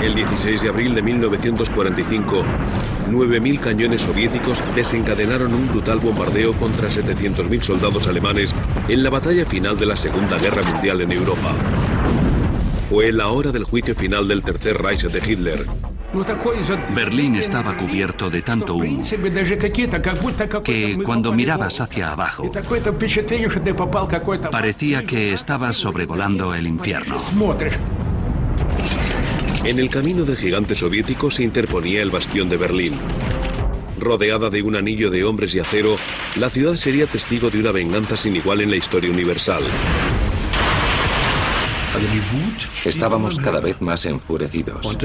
El 16 de abril de 1945, 9.000 cañones soviéticos desencadenaron un brutal bombardeo contra 700.000 soldados alemanes en la batalla final de la Segunda Guerra Mundial en Europa. Fue la hora del juicio final del Tercer Reich de Hitler. Berlín estaba cubierto de tanto humo que cuando mirabas hacia abajo parecía que estabas sobrevolando el infierno. En el camino del gigante soviético se interponía el bastión de Berlín. Rodeada de un anillo de hombres y acero, la ciudad sería testigo de una venganza sin igual en la historia universal. Estábamos cada vez más enfurecidos.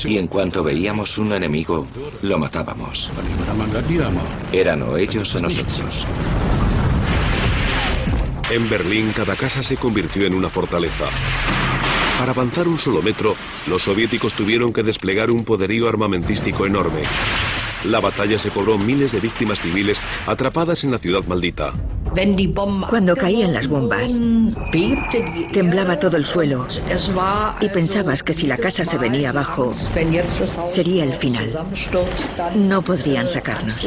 Y en cuanto veíamos un enemigo, lo matábamos. Eran o ellos o nosotros. En Berlín, cada casa se convirtió en una fortaleza. Para avanzar un solo metro, los soviéticos tuvieron que desplegar un poderío armamentístico enorme. La batalla se cobró miles de víctimas civiles atrapadas en la ciudad maldita. Cuando caían las bombas, temblaba todo el suelo y pensabas que si la casa se venía abajo, sería el final. No podrían sacarnos.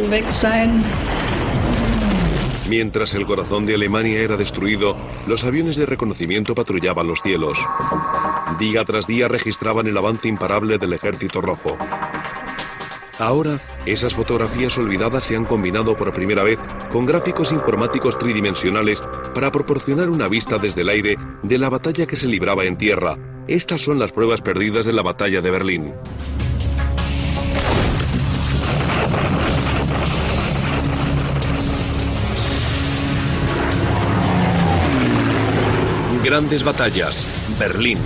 Mientras el corazón de Alemania era destruido, los aviones de reconocimiento patrullaban los cielos. Día tras día registraban el avance imparable del Ejército Rojo. Ahora, esas fotografías olvidadas se han combinado por primera vez con gráficos informáticos tridimensionales para proporcionar una vista desde el aire de la batalla que se libraba en tierra. Estas son las pruebas perdidas de la batalla de Berlín. Grandes batallas. Berlín.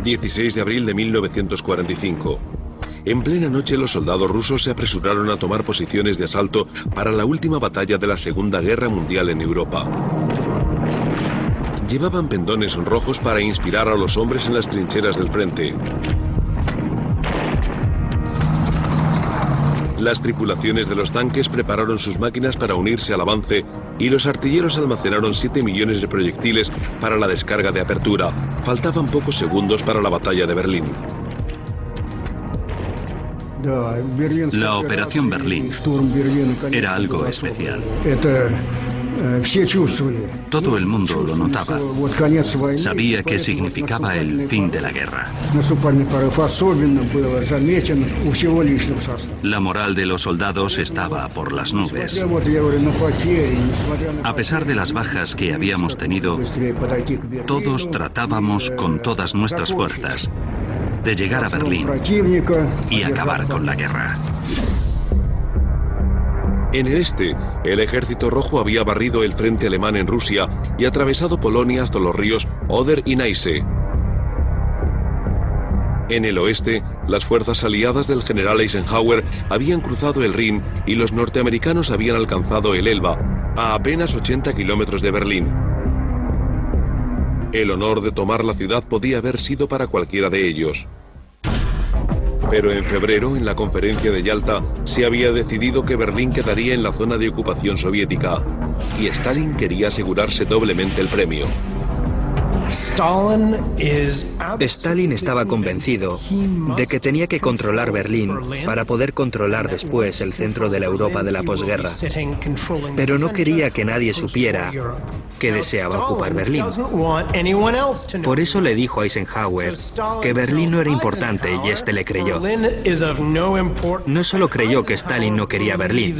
...16 de abril de 1945... En plena noche los soldados rusos se apresuraron a tomar posiciones de asalto para la última batalla de la Segunda Guerra Mundial en Europa. Llevaban pendones rojos para inspirar a los hombres en las trincheras del frente. Las tripulaciones de los tanques prepararon sus máquinas para unirse al avance y los artilleros almacenaron 7 millones de proyectiles para la descarga de apertura. Faltaban pocos segundos para la batalla de Berlín. La Operación Berlín era algo especial. Todo el mundo lo notaba. Sabía que significaba el fin de la guerra. La moral de los soldados estaba por las nubes. A pesar de las bajas que habíamos tenido, todos tratábamos con todas nuestras fuerzas de llegar a Berlín y acabar con la guerra. En el este, el Ejército Rojo había barrido el frente alemán en Rusia y atravesado Polonia hasta los ríos Oder y Neisse. En el oeste, las fuerzas aliadas del general Eisenhower habían cruzado el Rin y los norteamericanos habían alcanzado el Elba, a apenas 80 kilómetros de Berlín. El honor de tomar la ciudad podía haber sido para cualquiera de ellos. Pero en febrero, en la conferencia de Yalta, se había decidido que Berlín quedaría en la zona de ocupación soviética, y Stalin quería asegurarse doblemente el premio. Stalin estaba convencido de que tenía que controlar Berlín para poder controlar después el centro de la Europa de la posguerra. Pero no quería que nadie supiera que deseaba ocupar Berlín. Por eso le dijo a Eisenhower que Berlín no era importante y este le creyó. No solo creyó que Stalin no quería Berlín,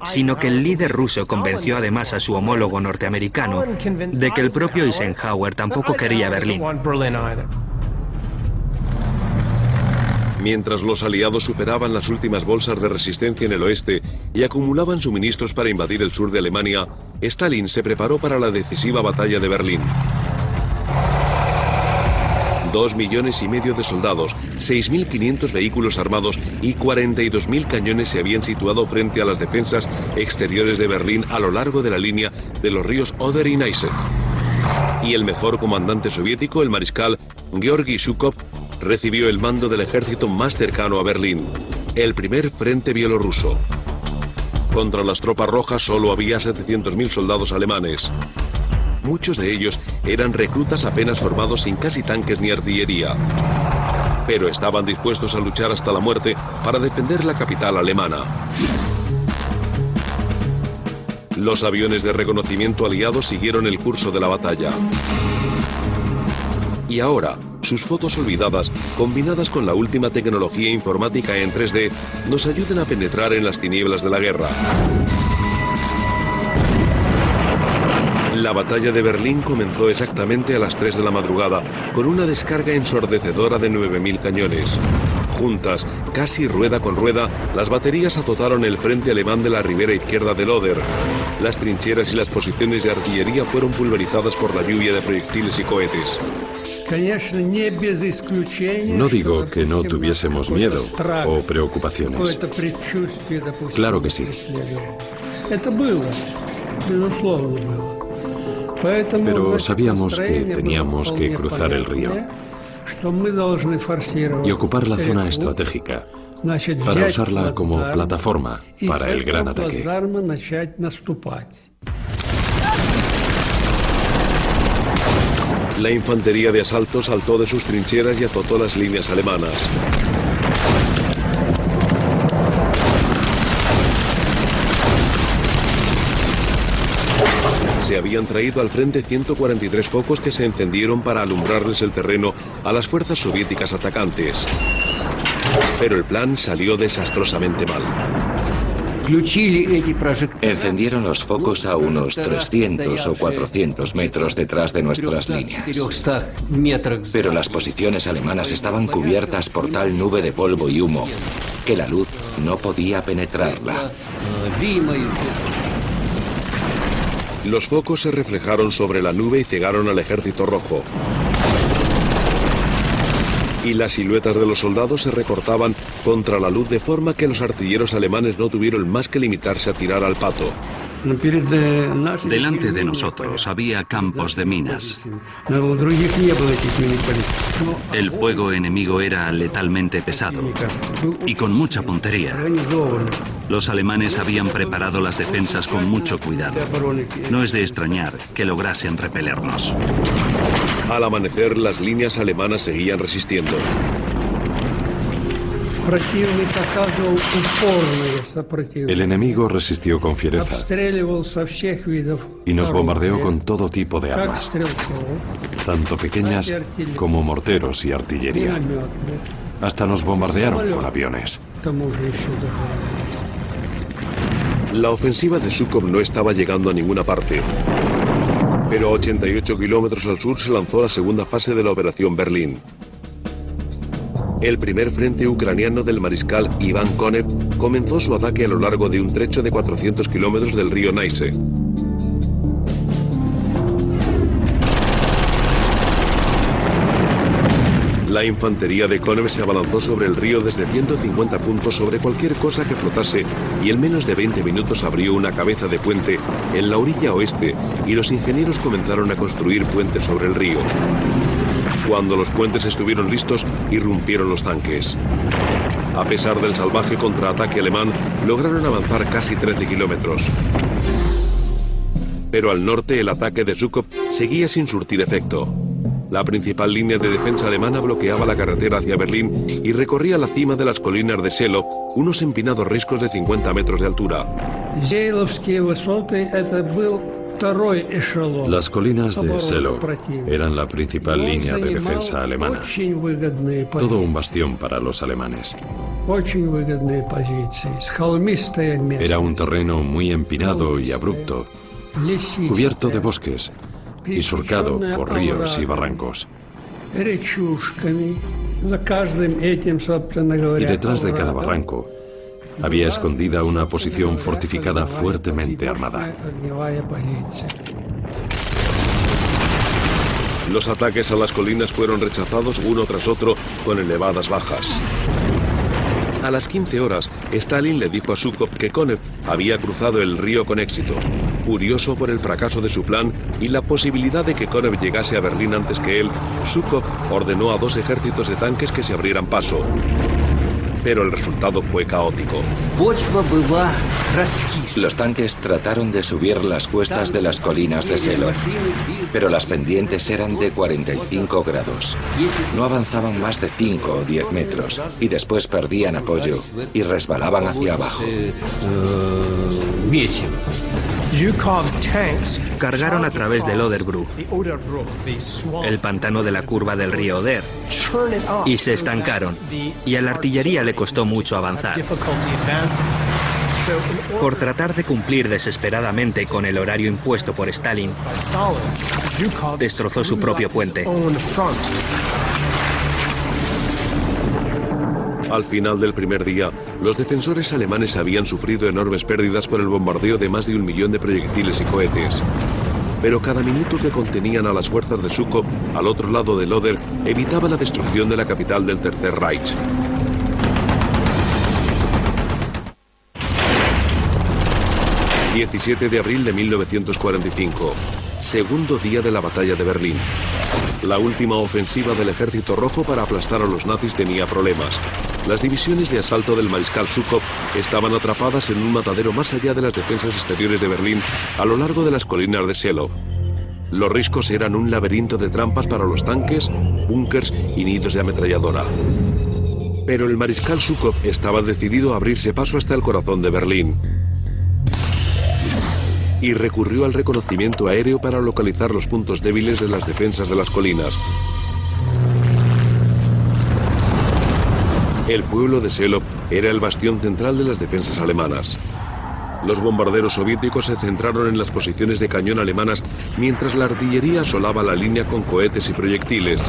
sino que el líder ruso convenció además a su homólogo norteamericano de que el propio Eisenhower tampoco quería Berlín. Mientras los aliados superaban las últimas bolsas de resistencia en el oeste y acumulaban suministros para invadir el sur de Alemania, Stalin se preparó para la decisiva batalla de Berlín. 2,5 millones de soldados, 6.500 vehículos armados y 42.000 cañones se habían situado frente a las defensas exteriores de Berlín a lo largo de la línea de los ríos Oder y Neisse. Y el mejor comandante soviético, el mariscal Georgi Zhukov, recibió el mando del ejército más cercano a Berlín, el primer frente bielorruso. Contra las tropas rojas solo había 700.000 soldados alemanes. Muchos de ellos eran reclutas apenas formados sin casi tanques ni artillería. Pero estaban dispuestos a luchar hasta la muerte para defender la capital alemana. Los aviones de reconocimiento aliados siguieron el curso de la batalla. Y ahora, sus fotos olvidadas, combinadas con la última tecnología informática en 3D, nos ayudan a penetrar en las tinieblas de la guerra. La batalla de Berlín comenzó exactamente a las 3 de la madrugada, con una descarga ensordecedora de 9.000 cañones. Juntas, casi rueda con rueda, las baterías azotaron el frente alemán de la ribera izquierda del Oder. Las trincheras y las posiciones de artillería fueron pulverizadas por la lluvia de proyectiles y cohetes. No digo que no tuviésemos miedo o preocupaciones. Claro que sí. Pero sabíamos que teníamos que cruzar el río y ocupar la zona estratégica para usarla como plataforma para el gran ataque. La infantería de asalto saltó de sus trincheras y azotó las líneas alemanas. Se habían traído al frente 143 focos que se encendieron para alumbrarles el terreno a las fuerzas soviéticas atacantes. Pero el plan salió desastrosamente mal. Encendieron los focos a unos 300 o 400 metros detrás de nuestras líneas. Pero las posiciones alemanas estaban cubiertas por tal nube de polvo y humo que la luz no podía penetrarla. Los focos se reflejaron sobre la nube y cegaron al ejército rojo. Y las siluetas de los soldados se recortaban contra la luz de forma que los artilleros alemanes no tuvieron más que limitarse a tirar al pato. Delante de nosotros había campos de minas. El fuego enemigo era letalmente pesado y con mucha puntería. Los alemanes habían preparado las defensas con mucho cuidado. No es de extrañar que lograsen repelernos. Al amanecer, las líneas alemanas seguían resistiendo. El enemigo resistió con fiereza y nos bombardeó con todo tipo de armas, tanto pequeñas como morteros y artillería. Hasta nos bombardearon con aviones. La ofensiva de Zhukov no estaba llegando a ninguna parte. Pero a 88 kilómetros al sur se lanzó la segunda fase de la Operación Berlín. El primer frente ucraniano del mariscal Iván Konev comenzó su ataque a lo largo de un trecho de 400 kilómetros del río Neisse. La infantería de Konev se abalanzó sobre el río desde 150 puntos sobre cualquier cosa que flotase y en menos de 20 minutos abrió una cabeza de puente en la orilla oeste y los ingenieros comenzaron a construir puentes sobre el río. Cuando los puentes estuvieron listos, irrumpieron los tanques. A pesar del salvaje contraataque alemán, lograron avanzar casi 13 kilómetros. Pero al norte el ataque de Zhukov seguía sin surtir efecto. La principal línea de defensa alemana bloqueaba la carretera hacia Berlín y recorría la cima de las colinas de Selo, unos empinados riscos de 50 metros de altura. Las colinas de Selo eran la principal línea de defensa alemana. Todo un bastión para los alemanes. Era un terreno muy empinado y abrupto, cubierto de bosques y surcado por ríos y barrancos. Y detrás de cada barranco había escondida una posición fortificada fuertemente armada. Los ataques a las colinas fueron rechazados uno tras otro con elevadas bajas. A las 15 horas, Stalin le dijo a Zhukov que Konev había cruzado el río con éxito. Furioso por el fracaso de su plan y la posibilidad de que Konev llegase a Berlín antes que él, Zhukov ordenó a 2 ejércitos de tanques que se abrieran paso. pero el resultado fue caótico. Los tanques trataron de subir las cuestas de las colinas de Selov, pero las pendientes eran de 45 grados. No avanzaban más de 5 o 10 metros y después perdían apoyo y resbalaban hacia abajo. Cargaron a través del Oderbruch, el pantano de la curva del río Oder, y se estancaron, y a la artillería le costó mucho avanzar. Por tratar de cumplir desesperadamente con el horario impuesto por Stalin, destrozó su propio puente. Al final del primer día, los defensores alemanes habían sufrido enormes pérdidas por el bombardeo de más de 1 millón de proyectiles y cohetes. Pero cada minuto que contenían a las fuerzas de Zhukov al otro lado del Oder evitaba la destrucción de la capital del Tercer Reich. ...17 de abril de 1945... segundo día de la batalla de Berlín. La última ofensiva del Ejército Rojo para aplastar a los nazis tenía problemas. Las divisiones de asalto del mariscal Zhukov estaban atrapadas en un matadero más allá de las defensas exteriores de Berlín, a lo largo de las colinas de Selov. Los riscos eran un laberinto de trampas para los tanques, búnkers y nidos de ametralladora. Pero el mariscal Zhukov estaba decidido a abrirse paso hasta el corazón de Berlín. Y recurrió al reconocimiento aéreo para localizar los puntos débiles de las defensas de las colinas. El pueblo de Selov era el bastión central de las defensas alemanas. Los bombarderos soviéticos se centraron en las posiciones de cañón alemanas, mientras la artillería asolaba la línea con cohetes y proyectiles.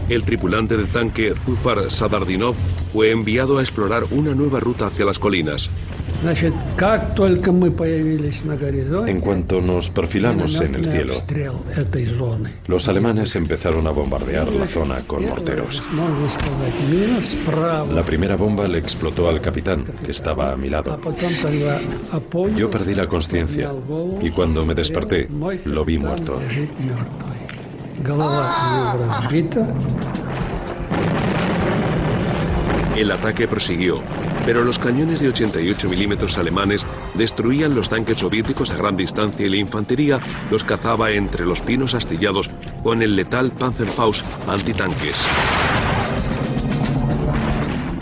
El tripulante del tanque Zufar Sadardinov fue enviado a explorar una nueva ruta hacia las colinas. En cuanto nos perfilamos en el cielo, los alemanes empezaron a bombardear la zona con morteros. La primera bomba le explotó al capitán, que estaba a mi lado. Yo perdí la conciencia y cuando me desperté, lo vi muerto. El ataque prosiguió, pero los cañones de 88 milímetros alemanes destruían los tanques soviéticos a gran distancia y la infantería los cazaba entre los pinos astillados con el letal Panzerfaust antitanques.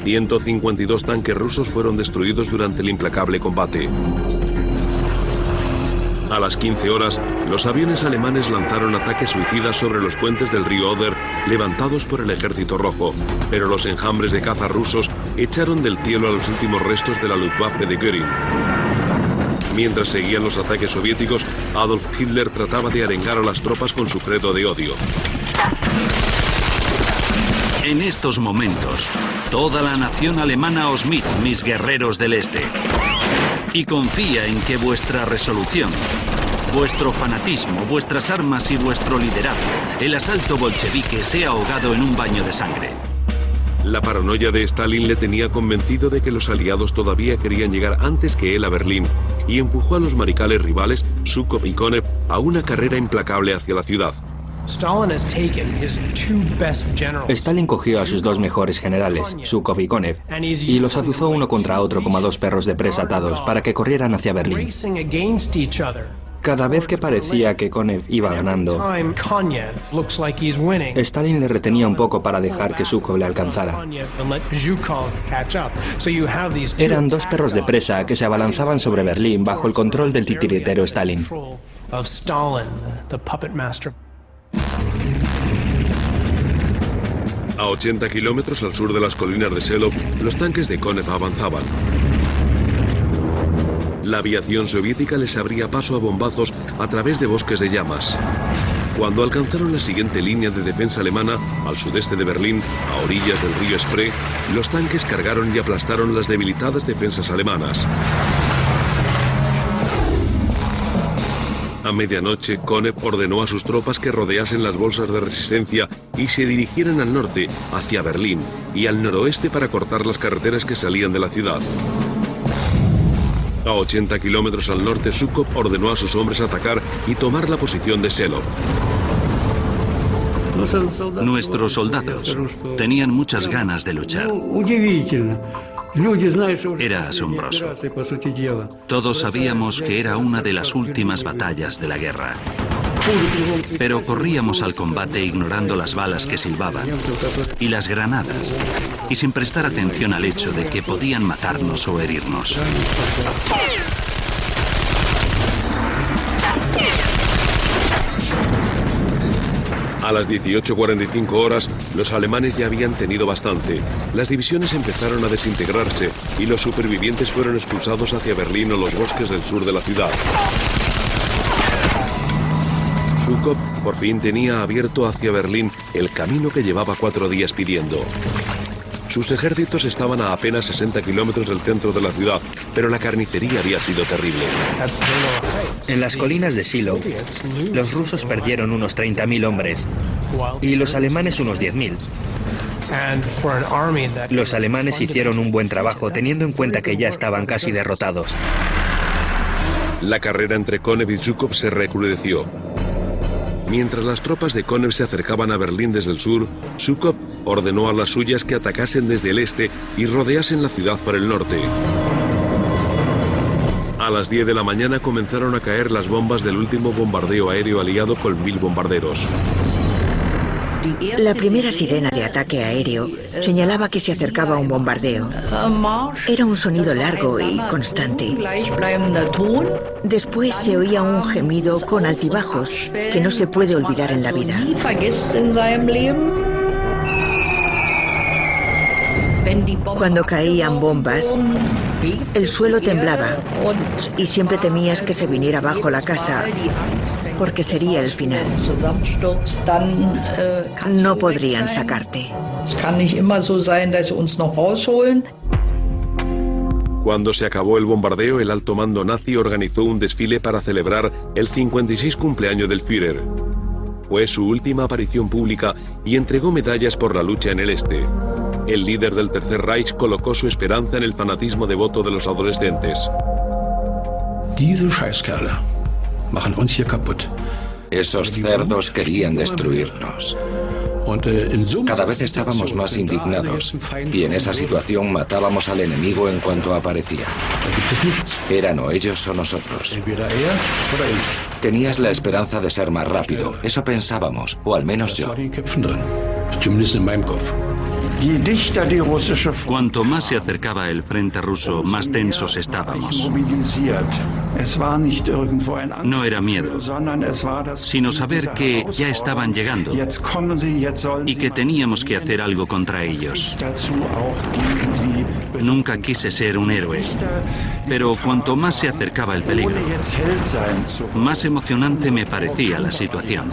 152 tanques rusos fueron destruidos durante el implacable combate. A las 15 horas, los aviones alemanes lanzaron ataques suicidas sobre los puentes del río Oder levantados por el Ejército Rojo, pero los enjambres de caza rusos echaron del cielo a los últimos restos de la Luftwaffe de Göring. Mientras seguían los ataques soviéticos, Adolf Hitler trataba de arengar a las tropas con su credo de odio. En estos momentos, toda la nación alemana os mira, mis guerreros del Este, y confía en que vuestra resolución, vuestro fanatismo, vuestras armas y vuestro liderazgo, el asalto bolchevique sea ahogado en un baño de sangre. La paranoia de Stalin le tenía convencido de que los aliados todavía querían llegar antes que él a Berlín y empujó a los mariscales rivales, Zhukov y Konev, a una carrera implacable hacia la ciudad. Stalin cogió a sus dos mejores generales, Zhukov y Konev, y los azuzó uno contra otro como a dos perros de presa atados para que corrieran hacia Berlín. Cada vez que parecía que Konev iba ganando, Stalin le retenía un poco para dejar que Zhukov le alcanzara. Eran dos perros de presa que se abalanzaban sobre Berlín bajo el control del titiritero Stalin. A 80 kilómetros al sur de las colinas de Selov, los tanques de Konev avanzaban. La aviación soviética les abría paso a bombazos a través de bosques de llamas. Cuando alcanzaron la siguiente línea de defensa alemana, al sudeste de Berlín, a orillas del río Spree, los tanques cargaron y aplastaron las debilitadas defensas alemanas. A medianoche, Konev ordenó a sus tropas que rodeasen las bolsas de resistencia y se dirigieran al norte, hacia Berlín, y al noroeste para cortar las carreteras que salían de la ciudad. A 80 kilómetros al norte, Zhukov ordenó a sus hombres atacar y tomar la posición de Selov. Nuestros soldados tenían muchas ganas de luchar. Era asombroso. Todos sabíamos que era una de las últimas batallas de la guerra. Pero corríamos al combate ignorando las balas que silbaban y las granadas, y sin prestar atención al hecho de que podían matarnos o herirnos. A las 18:45 horas, los alemanes ya habían tenido bastante. Las divisiones empezaron a desintegrarse y los supervivientes fueron expulsados hacia Berlín o los bosques del sur de la ciudad. Zhukov por fin tenía abierto hacia Berlín el camino que llevaba 4 días pidiendo. Sus ejércitos estaban a apenas 60 kilómetros del centro de la ciudad, pero la carnicería había sido terrible. En las colinas de Shiloh, los rusos perdieron unos 30.000 hombres y los alemanes unos 10.000. Los alemanes hicieron un buen trabajo teniendo en cuenta que ya estaban casi derrotados. La carrera entre Konev y Zhukov se recrudeció. Mientras las tropas de Konev se acercaban a Berlín desde el sur, Zhukov ordenó a las suyas que atacasen desde el este y rodeasen la ciudad por el norte. A las 10 de la mañana comenzaron a caer las bombas del último bombardeo aéreo aliado con 1000 bombarderos. La primera sirena de ataque aéreo señalaba que se acercaba un bombardeo. Era un sonido largo y constante. Después se oía un gemido con altibajos que no se puede olvidar en la vida. Cuando caían bombas, el suelo temblaba y siempre temías que se viniera abajo la casa porque sería el final. No podrían sacarte. Cuando se acabó el bombardeo, el alto mando nazi organizó un desfile para celebrar el 56 cumpleaños del Führer. Fue su última aparición pública y entregó medallas por la lucha en el este. El líder del Tercer Reich colocó su esperanza en el fanatismo devoto de los adolescentes. Esos cerdos querían destruirnos. Cada vez estábamos más indignados y en esa situación matábamos al enemigo en cuanto aparecía. Eran o ellos o nosotros. Tenías la esperanza de ser más rápido, eso pensábamos, o al menos yo. Cuanto más se acercaba el frente ruso, más tensos estábamos. No era miedo, sino saber que ya estaban llegando y que teníamos que hacer algo contra ellos. Nunca quise ser un héroe, pero cuanto más se acercaba el peligro, más emocionante me parecía la situación.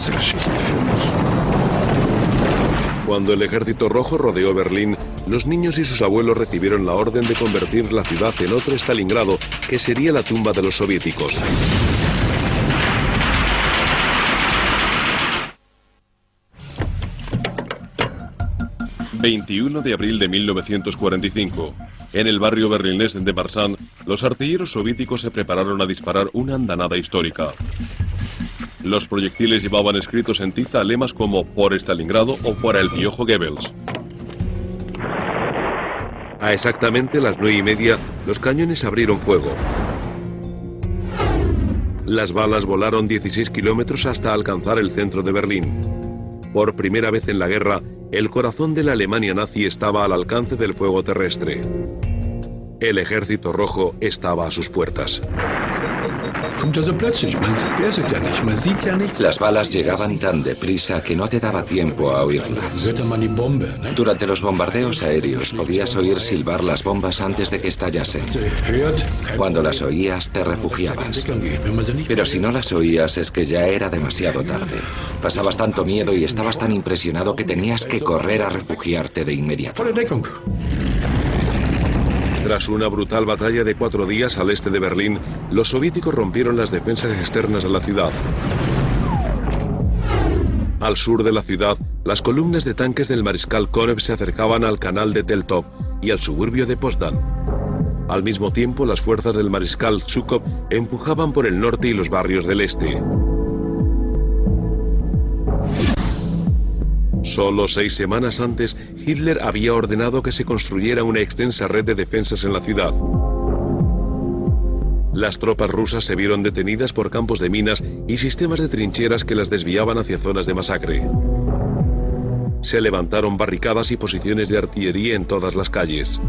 Cuando el ejército rojo rodeó Berlín, los niños y sus abuelos recibieron la orden de convertir la ciudad en otro Stalingrado, que sería la tumba de los soviéticos. ...21 de abril de 1945... en el barrio berlinés de Marsan, los artilleros soviéticos se prepararon a disparar una andanada histórica. Los proyectiles llevaban escritos en tiza lemas como "por Stalingrado" o "para el piojo Goebbels". A exactamente las 9:30, los cañones abrieron fuego. Las balas volaron 16 kilómetros hasta alcanzar el centro de Berlín. Por primera vez en la guerra, el corazón de la Alemania nazi estaba al alcance del fuego terrestre. El ejército rojo estaba a sus puertas. Las balas llegaban tan deprisa que no te daba tiempo a oírlas. Durante los bombardeos aéreos podías oír silbar las bombas antes de que estallasen. Cuando las oías te refugiabas. Pero si no las oías es que ya era demasiado tarde. Pasabas tanto miedo y estabas tan impresionado que tenías que correr a refugiarte de inmediato. Tras una brutal batalla de 4 días al este de Berlín, los soviéticos rompieron las defensas externas de la ciudad. Al sur de la ciudad, las columnas de tanques del mariscal Konev se acercaban al canal de Teltov y al suburbio de Potsdam. Al mismo tiempo, las fuerzas del mariscal Zhukov empujaban por el norte y los barrios del este. Solo 6 semanas antes, Hitler había ordenado que se construyera una extensa red de defensas en la ciudad. Las tropas rusas se vieron detenidas por campos de minas y sistemas de trincheras que las desviaban hacia zonas de masacre. Se levantaron barricadas y posiciones de artillería en todas las calles.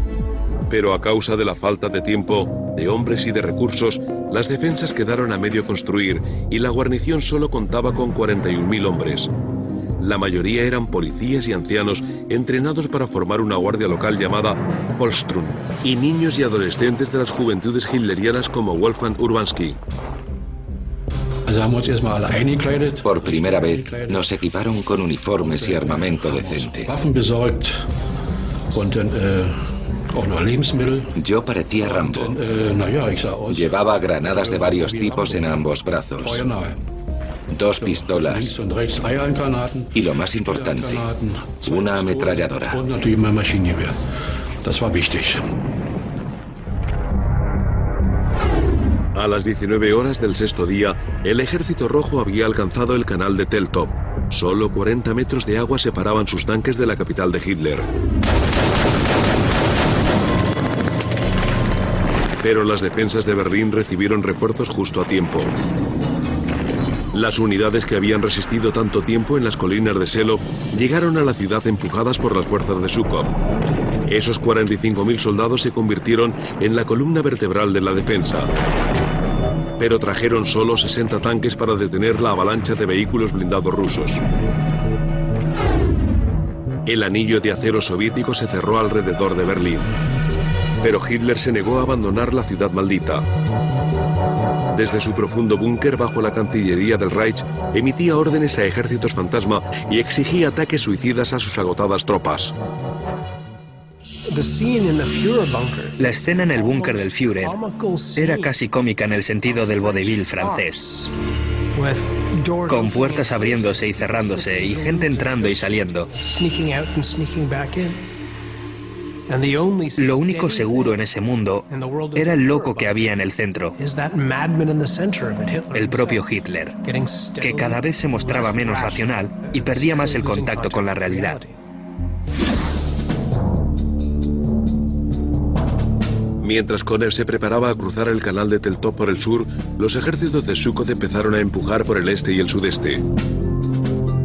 Pero a causa de la falta de tiempo, de hombres y de recursos, las defensas quedaron a medio construir y la guarnición solo contaba con 41.000 hombres. La mayoría eran policías y ancianos entrenados para formar una guardia local llamada Polstrun, y niños y adolescentes de las juventudes hitlerianas como Wolfgang Urbanski. Por primera vez nos equiparon con uniformes y armamento decente. Yo parecía Rambo. Llevaba granadas de varios tipos en ambos brazos, 2 pistolas y, lo más importante, una ametralladora. A las 19 horas del 6º día, el Ejército Rojo había alcanzado el canal de Teltow. Solo 40 metros de agua separaban sus tanques de la capital de Hitler. Pero las defensas de Berlín recibieron refuerzos justo a tiempo. Las unidades que habían resistido tanto tiempo en las colinas de Seelow llegaron a la ciudad empujadas por las fuerzas de Zhukov. Esos 45.000 soldados se convirtieron en la columna vertebral de la defensa. Pero trajeron solo 60 tanques para detener la avalancha de vehículos blindados rusos. El anillo de acero soviético se cerró alrededor de Berlín. Pero Hitler se negó a abandonar la ciudad maldita. Desde su profundo búnker bajo la Cancillería del Reich, emitía órdenes a ejércitos fantasma y exigía ataques suicidas a sus agotadas tropas. La escena en el búnker del Führer era casi cómica en el sentido del vodevil francés, con puertas abriéndose y cerrándose y gente entrando y saliendo. Lo único seguro en ese mundo era el loco que había en el centro, el propio Hitler, que cada vez se mostraba menos racional y perdía más el contacto con la realidad. Mientras Konev se preparaba a cruzar el canal de Teltow por el sur, los ejércitos de Zhukov empezaron a empujar por el este y el sudeste.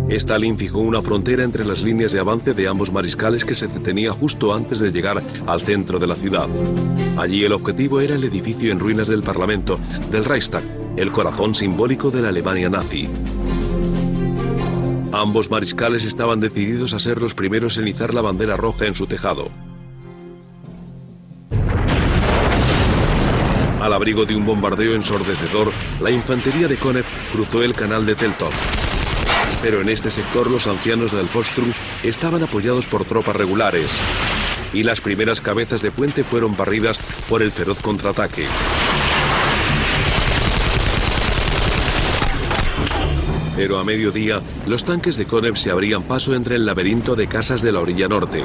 Stalin fijó una frontera entre las líneas de avance de ambos mariscales que se detenía justo antes de llegar al centro de la ciudad. Allí el objetivo era el edificio en ruinas del Parlamento, del Reichstag, el corazón simbólico de la Alemania nazi. Ambos mariscales estaban decididos a ser los primeros en izar la bandera roja en su tejado. Al abrigo de un bombardeo ensordecedor, la infantería de Konev cruzó el canal de Teltow. Pero en este sector los ancianos del Volkssturm estaban apoyados por tropas regulares, y las primeras cabezas de puente fueron barridas por el feroz contraataque. Pero a mediodía, los tanques de Konev se abrían paso entre el laberinto de casas de la orilla norte.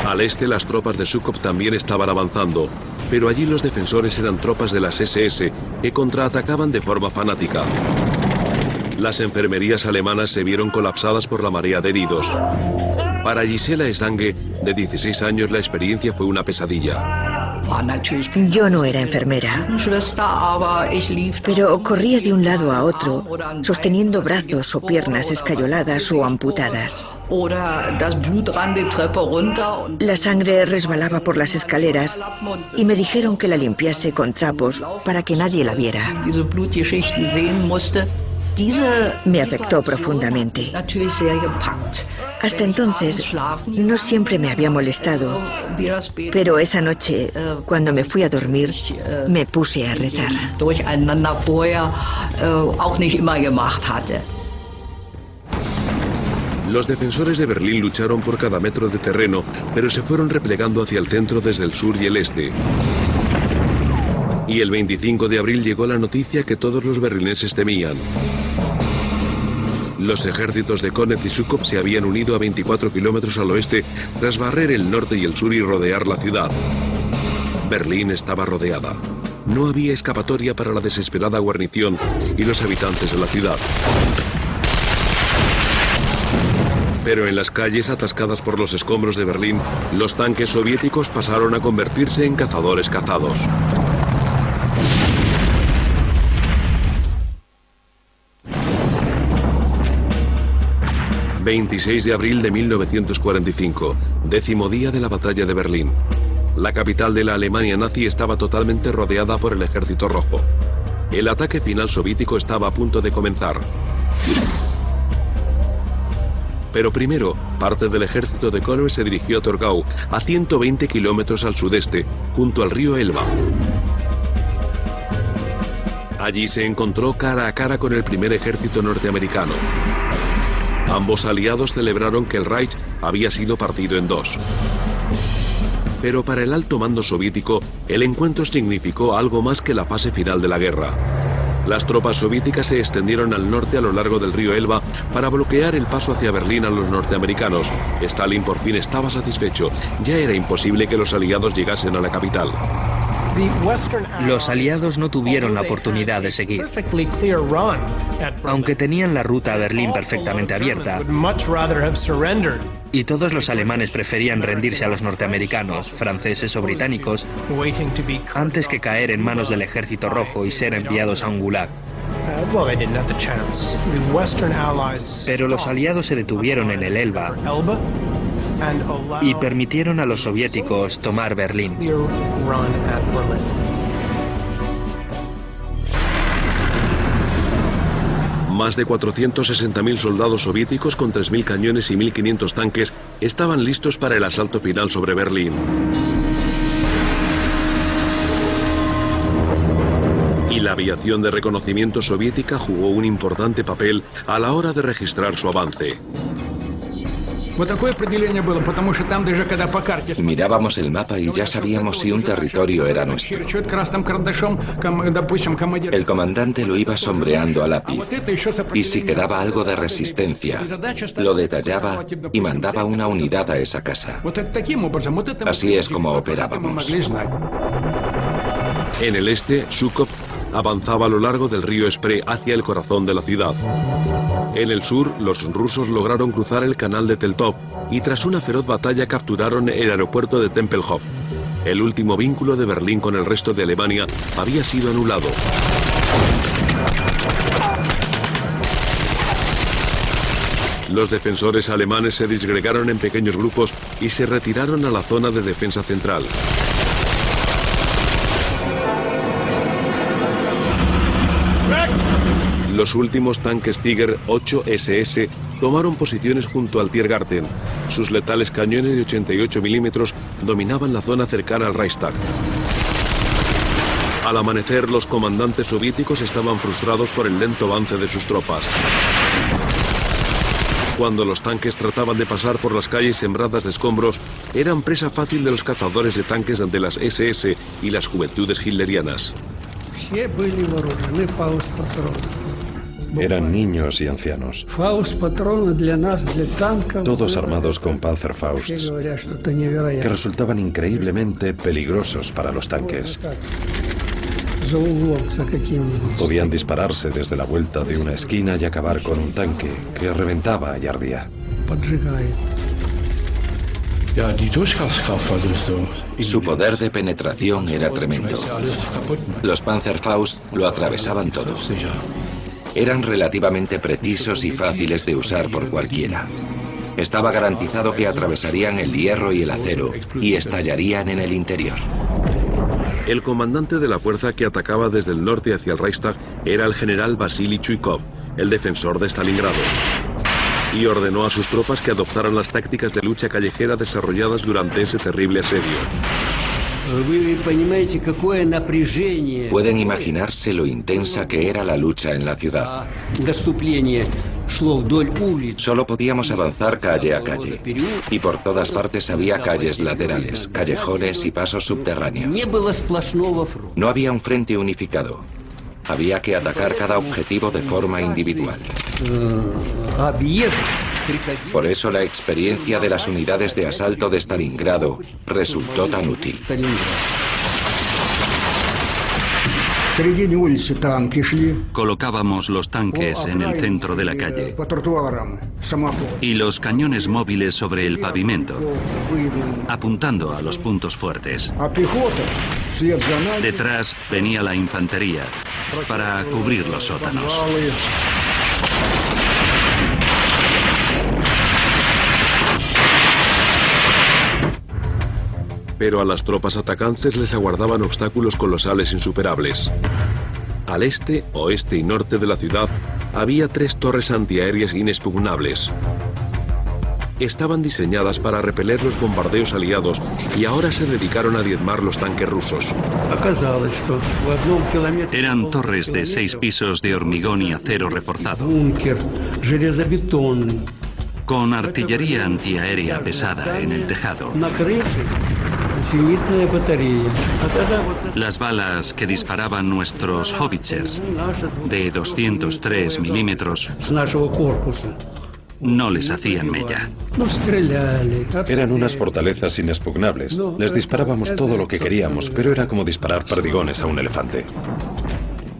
Al este, las tropas de Zhukov también estaban avanzando, pero allí los defensores eran tropas de las SS que contraatacaban de forma fanática. Las enfermerías alemanas se vieron colapsadas por la marea de heridos. Para Gisela Esange, de 16 años, la experiencia fue una pesadilla. Yo no era enfermera, pero corría de un lado a otro, sosteniendo brazos o piernas escayoladas o amputadas. La sangre resbalaba por las escaleras y me dijeron que la limpiase con trapos para que nadie la viera. Me afectó profundamente. Hasta entonces, no siempre me había molestado, pero esa noche, cuando me fui a dormir, me puse a rezar. Los defensores de Berlín lucharon por cada metro de terreno, pero se fueron replegando hacia el centro desde el sur y el este. Y el 25 de abril llegó la noticia que todos los berlineses temían. Los ejércitos de Konev y Zhukov se habían unido a 24 kilómetros al oeste tras barrer el norte y el sur y rodear la ciudad. Berlín estaba rodeada. No había escapatoria para la desesperada guarnición y los habitantes de la ciudad. Pero en las calles atascadas por los escombros de Berlín, los tanques soviéticos pasaron a convertirse en cazadores cazados. ...26 de abril de 1945... ...10º día de la batalla de Berlín. La capital de la Alemania nazi estaba totalmente rodeada por el Ejército Rojo. El ataque final soviético estaba a punto de comenzar. Pero primero, parte del ejército de Konrad se dirigió a Torgau, a 120 kilómetros al sudeste, junto al río Elba. Allí se encontró cara a cara con el primer ejército norteamericano. Ambos aliados celebraron que el Reich había sido partido en dos. Pero para el alto mando soviético, el encuentro significó algo más que la fase final de la guerra. Las tropas soviéticas se extendieron al norte a lo largo del río Elba para bloquear el paso hacia Berlín a los norteamericanos. Stalin por fin estaba satisfecho. Ya era imposible que los aliados llegasen a la capital. Los aliados no tuvieron la oportunidad de seguir. Aunque tenían la ruta a Berlín perfectamente abierta, y todos los alemanes preferían rendirse a los norteamericanos, franceses o británicos, antes que caer en manos del Ejército Rojo y ser enviados a un gulag. Pero los aliados se detuvieron en el Elba y permitieron a los soviéticos tomar Berlín. Más de 460.000 soldados soviéticos con 3.000 cañones y 1.500 tanques estaban listos para el asalto final sobre Berlín. Y la aviación de reconocimiento soviética jugó un importante papel a la hora de registrar su avance. Mirábamos el mapa y ya sabíamos si un territorio era nuestro. El comandante lo iba sombreando a lápiz y si quedaba algo de resistencia, lo detallaba y mandaba una unidad a esa casa. Así es como operábamos. En el este, Zhukov avanzaba a lo largo del río Spree hacia el corazón de la ciudad. En el sur, los rusos lograron cruzar el canal de Teltov y tras una feroz batalla capturaron el aeropuerto de Tempelhof. El último vínculo de Berlín con el resto de Alemania había sido anulado. Los defensores alemanes se disgregaron en pequeños grupos y se retiraron a la zona de defensa central. Los últimos tanques Tiger 8 SS tomaron posiciones junto al Tiergarten. Sus letales cañones de 88 milímetros dominaban la zona cercana al Reichstag. Al amanecer, los comandantes soviéticos estaban frustrados por el lento avance de sus tropas. Cuando los tanques trataban de pasar por las calles sembradas de escombros, eran presa fácil de los cazadores de tanques ante las SS y las juventudes hitlerianas. Eran niños y ancianos, todos armados con Panzerfausts, que resultaban increíblemente peligrosos para los tanques. Podían dispararse desde la vuelta de una esquina y acabar con un tanque que reventaba y ardía. Su poder de penetración era tremendo. Los Panzerfaust lo atravesaban todo. Eran relativamente precisos y fáciles de usar por cualquiera. Estaba garantizado que atravesarían el hierro y el acero y estallarían en el interior. El comandante de la fuerza que atacaba desde el norte hacia el Reichstag era el general Vasily Chuikov, el defensor de Stalingrado, y ordenó a sus tropas que adoptaran las tácticas de lucha callejera desarrolladas durante ese terrible asedio. Pueden imaginarse lo intensa que era la lucha en la ciudad. Solo podíamos avanzar calle a calle, y por todas partes había calles laterales, callejones y pasos subterráneos. No había un frente unificado. Había que atacar cada objetivo de forma individual. Por eso la experiencia de las unidades de asalto de Stalingrado resultó tan útil. Colocábamos los tanques en el centro de la calle y los cañones móviles sobre el pavimento, apuntando a los puntos fuertes. Detrás venía la infantería para cubrir los sótanos. Pero a las tropas atacantes les aguardaban obstáculos colosales insuperables. Al este, oeste y norte de la ciudad había 3 torres antiaéreas inexpugnables. Estaban diseñadas para repeler los bombardeos aliados y ahora se dedicaron a diezmar los tanques rusos. Eran torres de 6 pisos de hormigón y acero reforzado, con artillería antiaérea pesada en el tejado. Las balas que disparaban nuestros howitzers de 203 milímetros no les hacían mella. Eran unas fortalezas inexpugnables. Les disparábamos todo lo que queríamos, pero era como disparar perdigones a un elefante.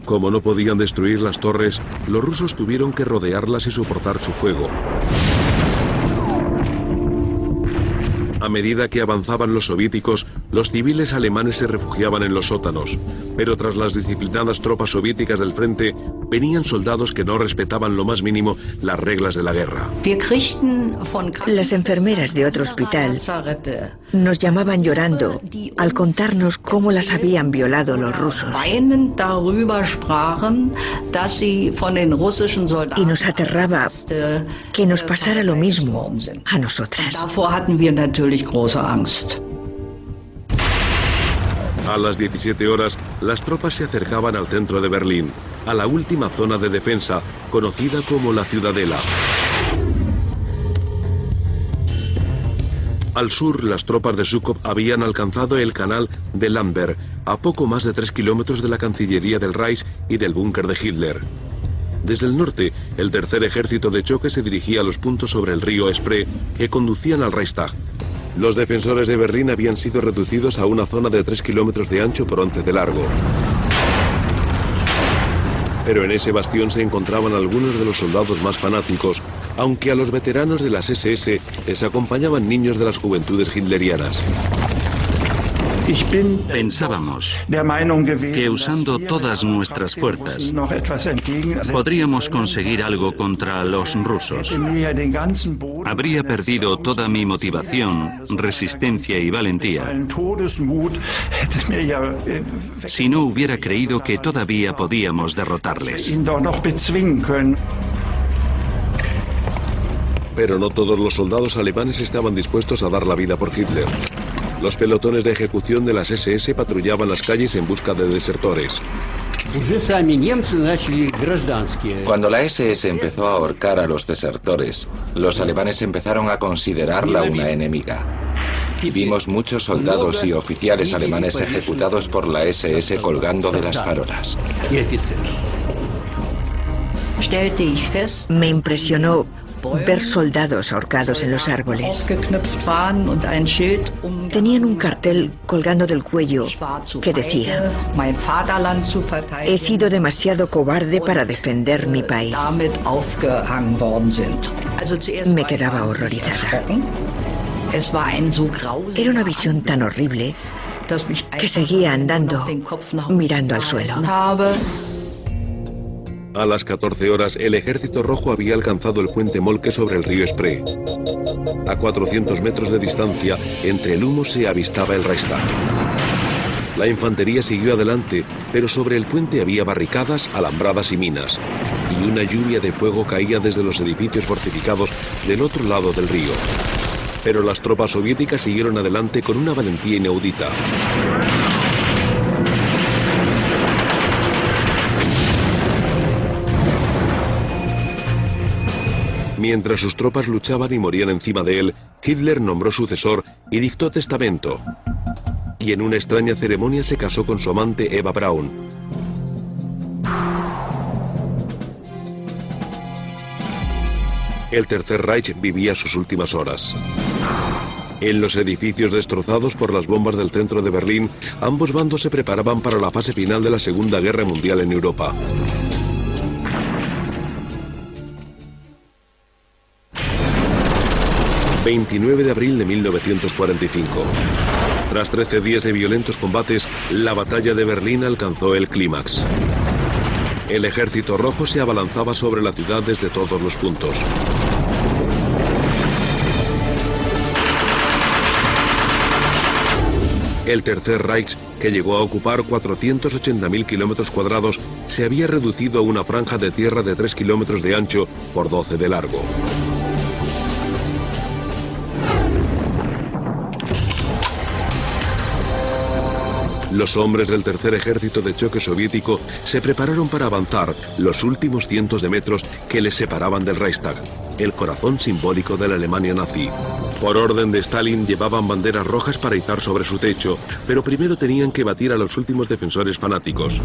Como no podían destruir las torres, los rusos tuvieron que rodearlas y soportar su fuego. A medida que avanzaban los soviéticos, los civiles alemanes se refugiaban en los sótanos, pero tras las disciplinadas tropas soviéticas del frente, venían soldados que no respetaban lo más mínimo las reglas de la guerra. Las enfermeras de otro hospital nos llamaban llorando al contarnos cómo las habían violado los rusos. Y nos aterraba que nos pasara lo mismo a nosotras. A las 17 horas, las tropas se acercaban al centro de Berlín, a la última zona de defensa, conocida como la Ciudadela. Al sur, las tropas de Zhukov habían alcanzado el canal de Lamberg, a poco más de 3 kilómetros de la Cancillería del Reich y del búnker de Hitler. Desde el norte, el tercer ejército de choque se dirigía a los puntos sobre el río Spree que conducían al Reichstag. Los defensores de Berlín habían sido reducidos a una zona de 3 kilómetros de ancho por 11 de largo. Pero en ese bastión se encontraban algunos de los soldados más fanáticos, aunque a los veteranos de las SS les acompañaban niños de las juventudes hitlerianas. Pensábamos que usando todas nuestras fuerzas podríamos conseguir algo contra los rusos. Habría perdido toda mi motivación, resistencia y valentía si no hubiera creído que todavía podíamos derrotarles. Pero no todos los soldados alemanes estaban dispuestos a dar la vida por Hitler. Los pelotones de ejecución de las SS patrullaban las calles en busca de desertores. Cuando la SS empezó a ahorcar a los desertores, los alemanes empezaron a considerarla una enemiga. Vimos muchos soldados y oficiales alemanes ejecutados por la SS colgando de las farolas. Me impresionó ver soldados ahorcados en los árboles. Tenían un cartel colgando del cuello que decía: he sido demasiado cobarde para defender mi país. Me quedaba horrorizada. Era una visión tan horrible que seguía andando, mirando al suelo. A las 14 horas, el ejército rojo había alcanzado el puente Moltke sobre el río Spree. A 400 metros de distancia, entre el humo se avistaba el Reichstag. La infantería siguió adelante, pero sobre el puente había barricadas, alambradas y minas. Y una lluvia de fuego caía desde los edificios fortificados del otro lado del río. Pero las tropas soviéticas siguieron adelante con una valentía inaudita. Mientras sus tropas luchaban y morían encima de él, Hitler nombró sucesor y dictó testamento. Y en una extraña ceremonia se casó con su amante Eva Braun. El Tercer Reich vivía sus últimas horas. En los edificios destrozados por las bombas del centro de Berlín, ambos bandos se preparaban para la fase final de la Segunda Guerra Mundial en Europa. ...29 de abril de 1945. Tras 13 días de violentos combates, la batalla de Berlín alcanzó el clímax. El Ejército Rojo se abalanzaba sobre la ciudad desde todos los puntos. El Tercer Reich, que llegó a ocupar 480.000 kilómetros cuadrados, se había reducido a una franja de tierra de 3 kilómetros de ancho por 12 de largo. Los hombres del Tercer Ejército de Choque Soviético se prepararon para avanzar los últimos cientos de metros que les separaban del Reichstag, el corazón simbólico de la Alemania nazi. Por orden de Stalin llevaban banderas rojas para izar sobre su techo, pero primero tenían que batir a los últimos defensores fanáticos.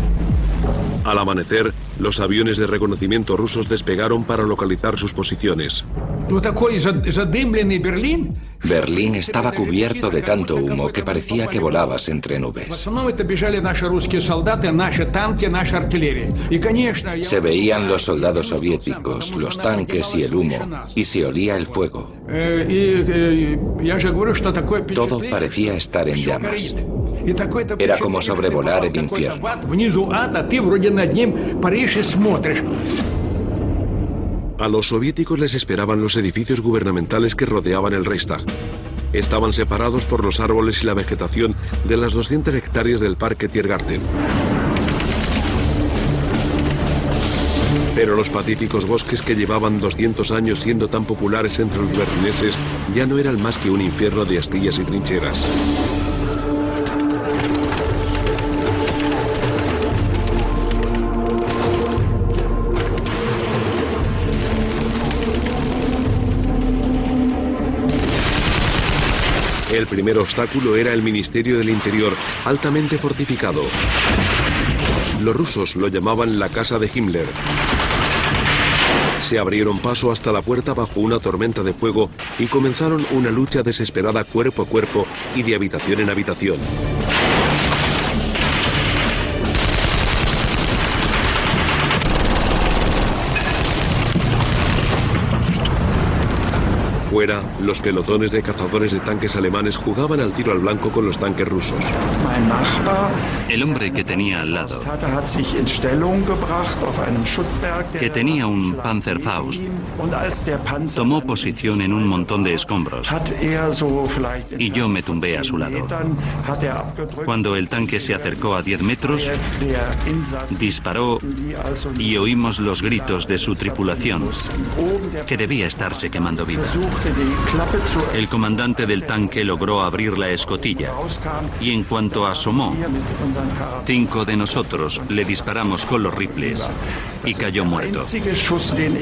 Al amanecer, los aviones de reconocimiento rusos despegaron para localizar sus posiciones. Berlín estaba cubierto de tanto humo que parecía que volabas entre nubes. Se veían los soldados soviéticos, los tanques y el humo, y se olía el fuego. Todo parecía estar en llamas. Era como sobrevolar el infierno. A los soviéticos les esperaban los edificios gubernamentales que rodeaban el Reichstag. Estaban separados por los árboles y la vegetación de las 200 hectáreas del Parque Tiergarten. Pero los pacíficos bosques que llevaban 200 años siendo tan populares entre los berlineses ya no eran más que un infierno de astillas y trincheras. El primer obstáculo era el Ministerio del Interior, altamente fortificado. Los rusos lo llamaban la casa de Himmler. Se abrieron paso hasta la puerta bajo una tormenta de fuego y comenzaron una lucha desesperada cuerpo a cuerpo y de habitación en habitación. Fuera, los pelotones de cazadores de tanques alemanes jugaban al tiro al blanco con los tanques rusos. El hombre que tenía al lado, que tenía un Panzerfaust, tomó posición en un montón de escombros y yo me tumbé a su lado. Cuando el tanque se acercó a 10 metros, disparó y oímos los gritos de su tripulación, que debía estarse quemando viva. El comandante del tanque logró abrir la escotilla y en cuanto asomó, 5 de nosotros le disparamos con los rifles y cayó muerto.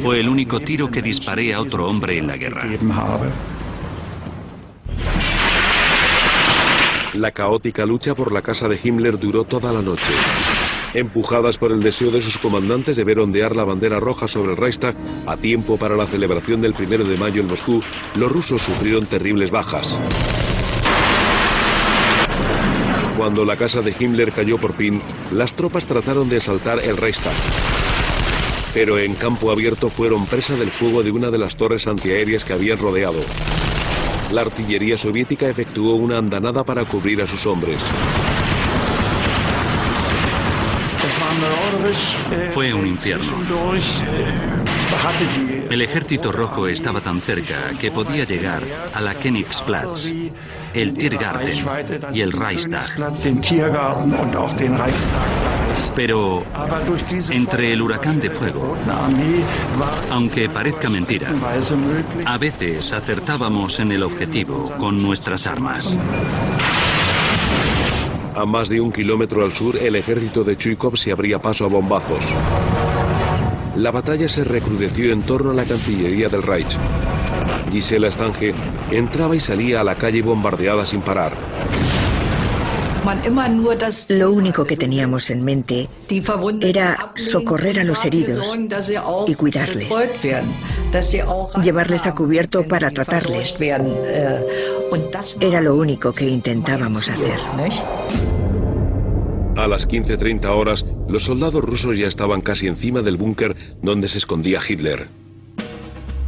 Fue el único tiro que disparé a otro hombre en la guerra. La caótica lucha por la casa de Himmler duró toda la noche. Empujadas por el deseo de sus comandantes de ver ondear la bandera roja sobre el Reichstag a tiempo para la celebración del 1 de mayo en Moscú, los rusos sufrieron terribles bajas. Cuando la casa de Himmler cayó por fin, las tropas trataron de asaltar el Reichstag. Pero en campo abierto fueron presa del fuego de una de las torres antiaéreas que habían rodeado. La artillería soviética efectuó una andanada para cubrir a sus hombres. Fue un infierno. El Ejército Rojo estaba tan cerca que podía llegar a la Königsplatz, el Tiergarten y el Reichstag. Pero entre el huracán de fuego, aunque parezca mentira, a veces acertábamos en el objetivo con nuestras armas. A más de 1 kilómetro al sur, el ejército de Chuikov se abría paso a bombazos. La batalla se recrudeció en torno a la Cancillería del Reich. Gisela Stange entraba y salía a la calle bombardeada sin parar. Lo único que teníamos en mente era socorrer a los heridos y cuidarles, llevarles a cubierto para tratarles. Era lo único que intentábamos hacer. A las 15:30 horas, los soldados rusos ya estaban casi encima del búnker donde se escondía Hitler.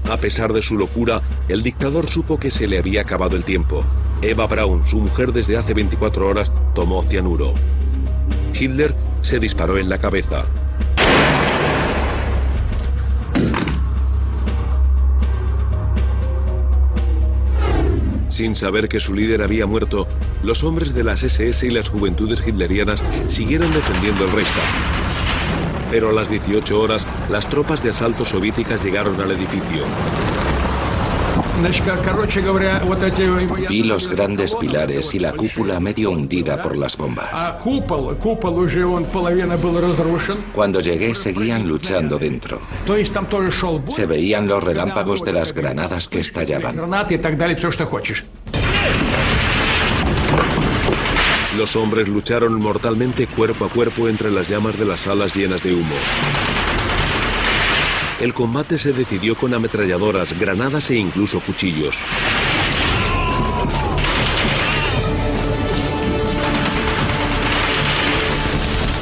A pesar de su locura, el dictador supo que se le había acabado el tiempo. Eva Braun, su mujer desde hace 24 horas, tomó cianuro. Hitler se disparó en la cabeza. Sin saber que su líder había muerto, los hombres de las SS y las juventudes hitlerianas siguieron defendiendo el Reichstag. Pero a las 18 horas, las tropas de asalto soviéticas llegaron al edificio. Vi los grandes pilares y la cúpula medio hundida por las bombas. Cuando llegué, seguían luchando dentro. Se veían los relámpagos de las granadas que estallaban. Los hombres lucharon mortalmente cuerpo a cuerpo entre las llamas de las salas llenas de humo. El combate se decidió con ametralladoras, granadas e incluso cuchillos.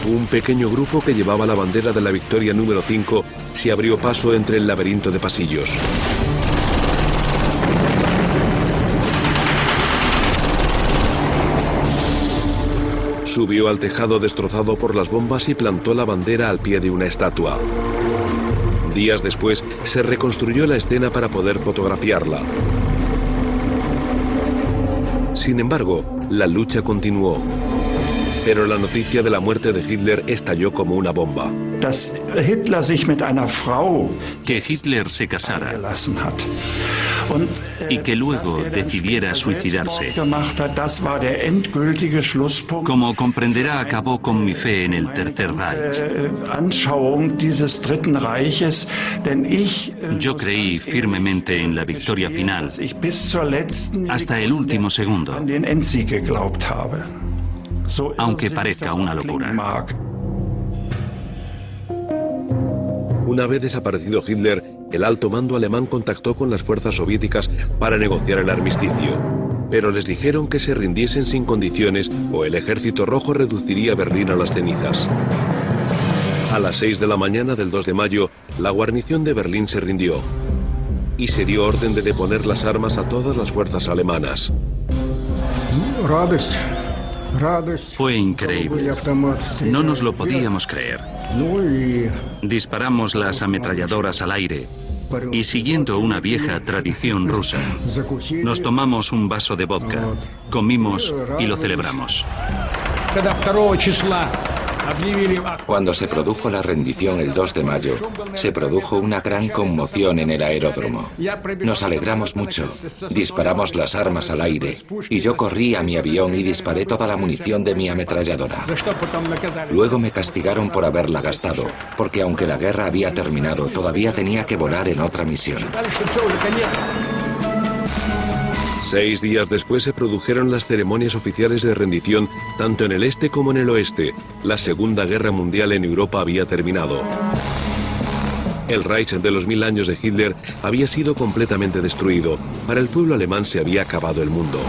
Un pequeño grupo que llevaba la bandera de la victoria número 5 se abrió paso entre el laberinto de pasillos. Subió al tejado destrozado por las bombas y plantó la bandera al pie de una estatua. Días después, se reconstruyó la escena para poder fotografiarla. Sin embargo, la lucha continuó. Pero la noticia de la muerte de Hitler estalló como una bomba. Que Hitler se casara y que luego decidiera suicidarse. Como comprenderá, acabó con mi fe en el Tercer Reich. Yo creí firmemente en la victoria final hasta el último segundo, aunque parezca una locura. Una vez desaparecido Hitler, el alto mando alemán contactó con las fuerzas soviéticas para negociar el armisticio. Pero les dijeron que se rindiesen sin condiciones o el ejército rojo reduciría Berlín a las cenizas. A las 6 de la mañana del 2 de mayo, la guarnición de Berlín se rindió. Y se dio orden de deponer las armas a todas las fuerzas alemanas. Fue increíble. No nos lo podíamos creer. Disparamos las ametralladoras al aire y, siguiendo una vieja tradición rusa, nos tomamos un vaso de vodka, comimos y lo celebramos. Cuando se produjo la rendición el 2 de mayo, se produjo una gran conmoción en el aeródromo. Nos alegramos mucho, disparamos las armas al aire y yo corrí a mi avión y disparé toda la munición de mi ametralladora. Luego me castigaron por haberla gastado, porque aunque la guerra había terminado, todavía tenía que volar en otra misión. 6 días después se produjeron las ceremonias oficiales de rendición tanto en el este como en el oeste. La Segunda Guerra Mundial en Europa había terminado. El Reich de los 1000 años de Hitler había sido completamente destruido. Para el pueblo alemán se había acabado el mundo.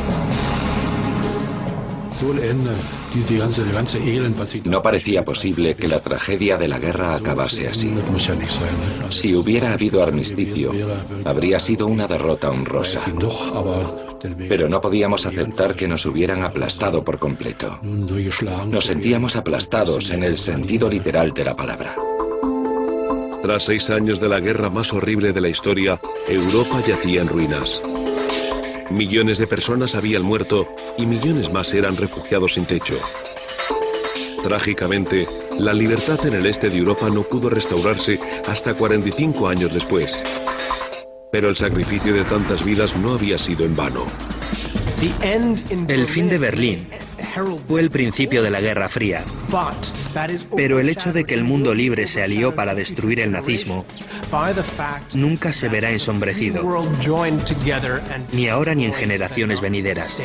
No parecía posible que la tragedia de la guerra acabase así. Si hubiera habido armisticio, habría sido una derrota honrosa. Pero no podíamos aceptar que nos hubieran aplastado por completo. Nos sentíamos aplastados en el sentido literal de la palabra. Tras 6 años de la guerra más horrible de la historia, Europa yacía en ruinas. Millones de personas habían muerto y millones más eran refugiados sin techo. Trágicamente, la libertad en el este de Europa no pudo restaurarse hasta 45 años después. Pero el sacrificio de tantas vidas no había sido en vano. El fin de Berlín fue el principio de la Guerra Fría. Pero el hecho de que el mundo libre se alió para destruir el nazismo nunca se verá ensombrecido, ni ahora ni en generaciones venideras.